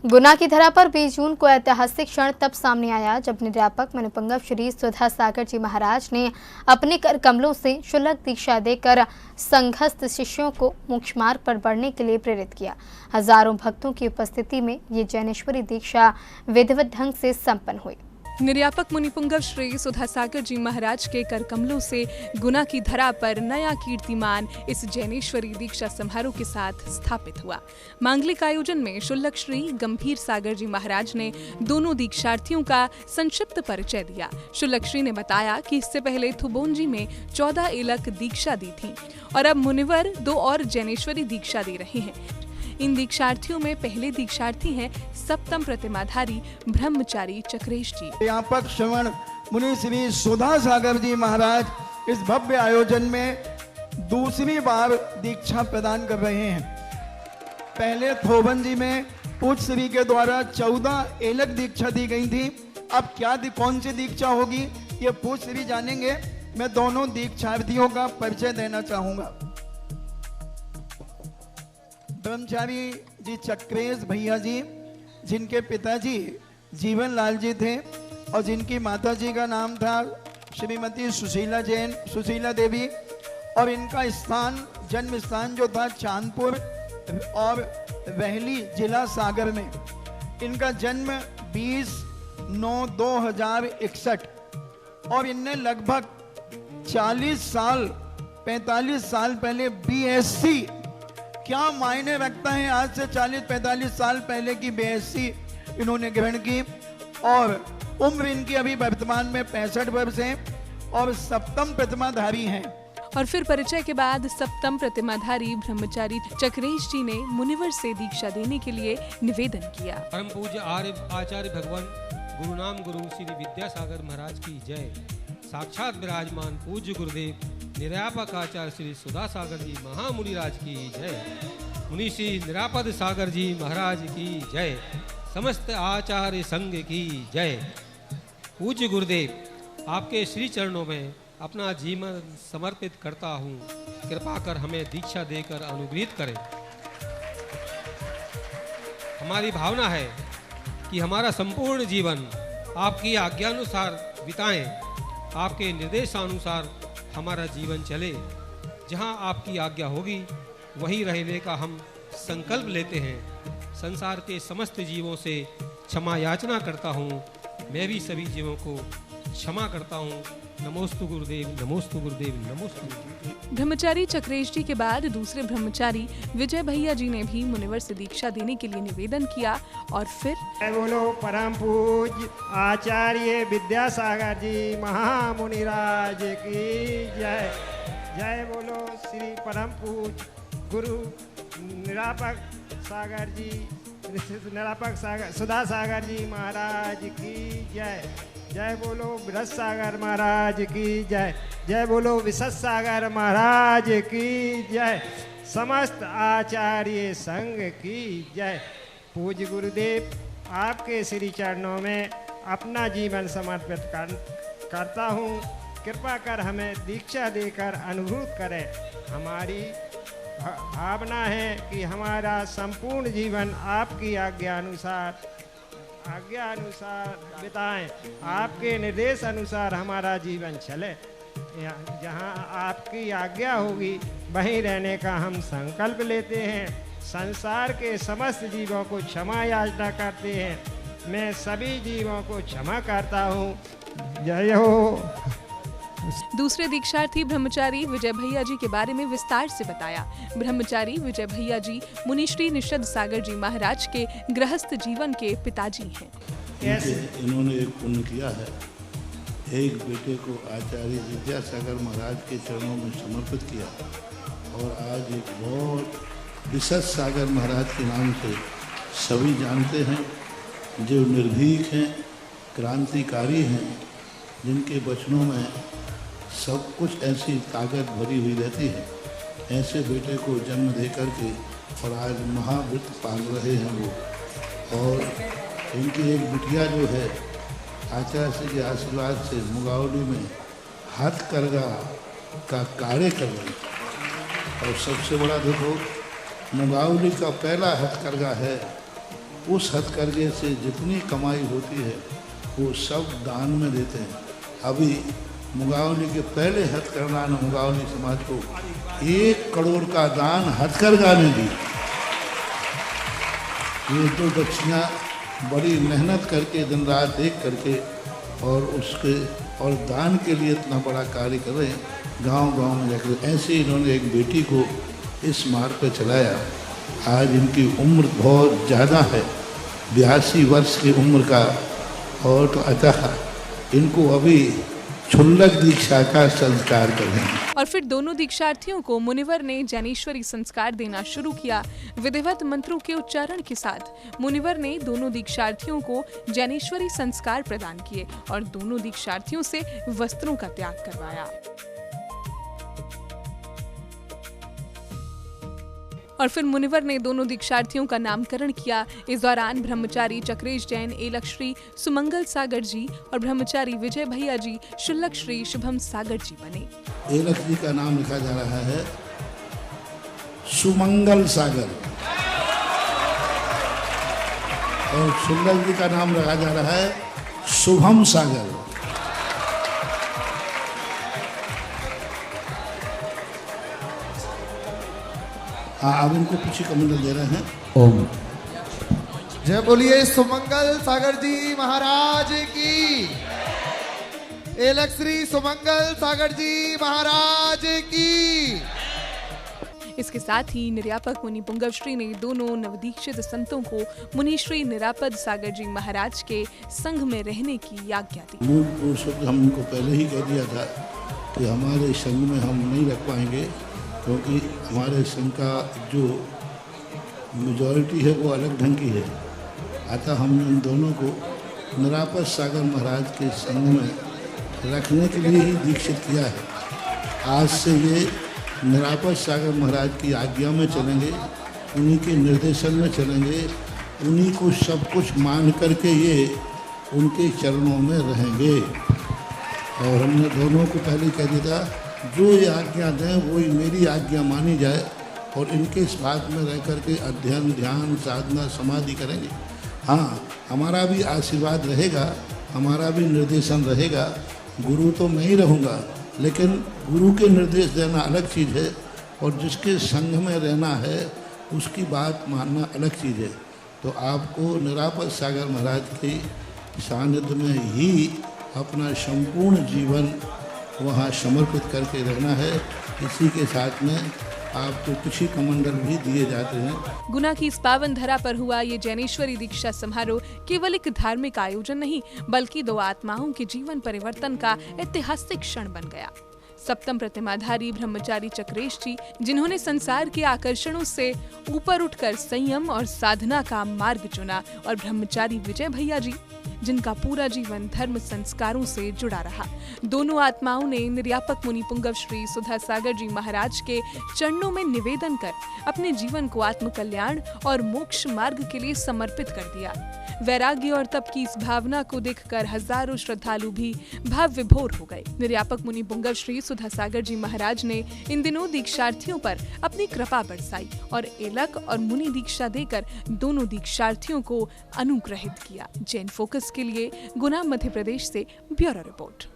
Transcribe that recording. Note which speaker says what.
Speaker 1: गुना की धरा पर 20 जून को ऐतिहासिक क्षण तब सामने आया जब निर्यापक मनुपुंगव श्री सुधा सागर जी महाराज ने अपने कर कमलों से शुल्क दीक्षा देकर संघस्थ शिष्यों को मोक्ष मार्ग पर बढ़ने के लिए प्रेरित किया। हजारों भक्तों की उपस्थिति में ये जैनेश्वरी दीक्षा विधिवत ढंग से संपन्न हुई।
Speaker 2: निर्यापक मुनिपुंगव श्री सुधा सागर जी महाराज के कर कमलों से गुना की धरा पर नया कीर्तिमान इस जैनेश्वरी दीक्षा समारोह के साथ स्थापित हुआ। मांगलिक आयोजन में शुल्क श्री गंभीर सागर जी महाराज ने दोनों दीक्षार्थियों का संक्षिप्त परिचय दिया। शुल्क श्री ने बताया कि इससे पहले थुबोंजी में 14 एलक दीक्षा दी थी और अब मुनिवर 2 और जैनेश्वरी दीक्षा दे रहे हैं। इन दीक्षार्थियों में पहले दीक्षार्थी हैं सप्तम प्रतिमाधारी ब्रह्मचारी चक्रेश जी।
Speaker 3: व्यापक श्रवण मुनि श्री सुधा सागर जी महाराज इस भव्य आयोजन में दूसरी बार दीक्षा प्रदान कर रहे हैं। पहले थोबंजी में पूज्य श्री के द्वारा 14 एलक दीक्षा दी गई थी। अब कौन सी दीक्षा होगी ये पूज्य श्री जानेंगे। मैं दोनों दीक्षार्थियों का परिचय देना चाहूंगा। ब्रह्मचारी जी चक्रेश भैया जी, जिनके पिताजी जीवन लाल जी थे और जिनकी माता जी का नाम था श्रीमती सुशीला देवी, और इनका जन्म स्थान जो था चांदपुर और वहली जिला सागर में। इनका जन्म 20/9/2061 और इनने लगभग 45 साल पहले BSc, क्या मायने रखता है आज से 40-45 साल पहले की BSc इन्होंने ग्रहण की और उम्र इनकी अभी वर्तमान में 65 वर्ष है और सप्तम प्रतिमाधारी हैं।
Speaker 2: और फिर परिचय के बाद सप्तम प्रतिमाधारी ब्रह्मचारी चक्रेश जी ने मुनिवर से दीक्षा देने के लिए निवेदन किया।
Speaker 4: परम पूज्य आचार्य भगवान गुरुनाम गुरु श्री विद्यासागर महाराज की जय। साक्षात विराजमान पूज्य गुरुदेव निर्यापक आचार्य श्री सुधा सागर जी महामुनिराज की जय। मुनि श्री निरापद सागर जी महाराज की जय। समस्त आचार्य संघ की जय। पूज्य गुरुदेव, आपके श्री चरणों में अपना जीवन समर्पित करता हूँ। कृपा कर हमें दीक्षा देकर अनुग्रहित करें। हमारी भावना है कि हमारा संपूर्ण जीवन आपकी आज्ञानुसार बिताएं। आपके निर्देशानुसार हमारा जीवन चले। जहाँ आपकी आज्ञा होगी वहीं रहने का हम संकल्प लेते हैं। संसार के समस्त जीवों से क्षमा याचना करता हूँ। मैं भी सभी जीवों को क्षमा करता हूँ। नमोस्तु गुरुदेव, नमोस्तु गुरुदेव, नमोस्तु गुरुदेव।
Speaker 2: ब्रह्मचारी चक्रेश जी के बाद दूसरे ब्रह्मचारी विजय भैया जी ने भी मुनिवर से दीक्षा देने के लिए निवेदन किया और फिर
Speaker 5: बोलो परम पूज्य आचार्य विद्यासागर जी महामुनिराज की जय। जय बोलो श्री परम पूज्य गुरु निरापक सागर सुधा सागर जी महाराज की जय। जय बोलो बृहद सागर महाराज की जय। जय बोलो विशद सागर महाराज की जय। समस्त आचार्य संघ की जय। पूज्य गुरुदेव, आपके श्री चरणों में अपना जीवन समर्पित करता हूँ। कृपा कर हमें दीक्षा देकर अनुभूत करें। हमारी भावना है कि हमारा संपूर्ण जीवन आपकी आज्ञा अनुसार बिताएं। आपके निर्देश अनुसार हमारा जीवन चले। जहाँ आपकी आज्ञा होगी वहीं रहने का हम संकल्प लेते हैं। संसार के समस्त जीवों को क्षमा याचना करते हैं। मैं सभी जीवों को क्षमा करता हूँ। जय हो।
Speaker 2: दूसरे दीक्षार्थी ब्रह्मचारी विजय भैया जी के बारे में विस्तार से बताया। ब्रह्मचारी विजय भैया जी मुनिश्री निषद सागर जी महाराज के गृहस्थ जीवन के पिताजी हैं।
Speaker 6: इन्होंने एक पुण्य किया है। एक बेटे को आचार्य विद्यासागर महाराज के चरणों में समर्पित किया और आज एक बहुत विशद सागर महाराज के नाम से सभी जानते हैं, जो निर्भीक हैं, क्रांतिकारी हैं, जिनके वचनों में सब कुछ ऐसी ताकत भरी हुई रहती है। ऐसे बेटे को जन्म दे करके और आज महावृत्त पाल रहे हैं वो। और इनकी एक बिटिया जो है आचार्य श्री के आशीर्वाद से मुगावली में हथकरघा का कार्य कर रही। और सबसे बड़ा देखो, मुगावली का पहला हथकरघा है उस हथकरघे से जितनी कमाई होती है वो सब दान में देते हैं। अभी मुगावली के पहले हथकरघा ने मुगावली समाज को 1 करोड़ का दान हथकरघा ने दी। ये तो बच्चियाँ बड़ी मेहनत करके दिन रात एक करके और दान के लिए इतना बड़ा कार्य कर रहे हैं, गांव-गांव में जाकर। ऐसे इन्होंने एक बेटी को इस मार्ग पर चलाया। आज इनकी उम्र बहुत ज़्यादा है, 82 वर्ष की उम्र का, और तो अतः इनको अभी क्षुल्लक दीक्षा का संस्कार करें।
Speaker 2: और फिर दोनों दीक्षार्थियों को मुनिवर ने ज्ञानेश्वरी संस्कार देना शुरू किया। विधिवत मंत्रों के उच्चारण के साथ मुनिवर ने दोनों दीक्षार्थियों को ज्ञानेश्वरी संस्कार प्रदान किए और दोनों दीक्षार्थियों से वस्त्रों का त्याग करवाया। और फिर मुनिवर ने दोनों दीक्षार्थियों का नामकरण किया। इस दौरान ब्रह्मचारी चक्रेश जैन एलक श्री सुमंगल सागर जी और ब्रह्मचारी विजय भैया जी शुल्लक श्री शुभम सागर जी बने।
Speaker 6: एलक जी का नाम लिखा जा रहा है सुमंगल सागर और शुल्लक जी का नाम रखा जा रहा है शुभम सागर। अब इनको पीछे कमंडल दे रहे हैं। ओम
Speaker 7: जय बोलिए सुमंगल सागर जी महाराज की, एलक श्री सुमंगल सागर जी महाराज की।
Speaker 2: इसके साथ ही निर्यापक मुनि पुंगव श्री ने दोनों नवदीक्षित संतों को मुनि श्री निरापद सागर जी महाराज के संघ में रहने की आज्ञा दी।
Speaker 6: मूल पुरुषों को हम इनको पहले ही कह दिया था कि हमारे संघ में हम नहीं रख पाएंगे, क्योंकि हमारे संघ का जो मेजॉरिटी है वो अलग ढंग की है। अतः हमने इन दोनों को निरापद सागर महाराज के संघ में रखने के लिए ही दीक्षित किया है। आज से ये निरापद सागर महाराज की आज्ञा में चलेंगे, उन्हीं के निर्देशन में चलेंगे, उन्हीं को सब कुछ मान करके ये उनके चरणों में रहेंगे। और हमने दोनों को पहले कह दिया था जो ये आज्ञा दें वही मेरी आज्ञा मानी जाए, और इनके इस बात में रह कर के अध्ययन ध्यान साधना समाधि करेंगे। हाँ, हमारा भी आशीर्वाद रहेगा, हमारा भी निर्देशन रहेगा। गुरु तो मैं ही रहूँगा, लेकिन गुरु के निर्देश देना अलग चीज़ है और जिसके संग में रहना है उसकी बात मानना अलग चीज़ है। तो आपको निरापद सागर महाराज के सानिध्य में ही अपना संपूर्ण जीवन वहाँ समर्पित करके रहना है। इसी के साथ में आपको कुछ कमंडल भी दिए जाते हैं।
Speaker 2: गुना की इस पावन धरा पर हुआ ये ज्ञानेश्वरी दीक्षा समारोह केवल एक धार्मिक आयोजन नहीं, बल्कि 2 आत्माओं के जीवन परिवर्तन का ऐतिहासिक क्षण बन गया। सप्तम प्रतिमाधारी ब्रह्मचारी चक्रेश जी, जिन्होंने संसार के आकर्षणों से ऊपर उठकर संयम और साधना का मार्ग चुना, और ब्रह्मचारी विजय भैया जी, जिनका पूरा जीवन धर्म संस्कारों से जुड़ा रहा। दोनों आत्माओं ने निर्यापक मुनि पुंगव श्री सुधा सागर जी महाराज के चरणों में निवेदन कर अपने जीवन को आत्म कल्याण और मोक्ष मार्ग के लिए समर्पित कर दिया। वैराग्य और तप की इस भावना को देखकर हजारों श्रद्धालु भी भाव विभोर हो गए। निर्यापक मुनि पुंगव श्री सुधा सागर जी महाराज ने इन दिनों दीक्षार्थियों पर अपनी कृपा बरसाई और एलक और मुनि दीक्षा देकर दोनों दीक्षार्थियों को अनुग्रहित किया। जैन फोकस के लिए गुना मध्य प्रदेश से ब्यूरो रिपोर्ट।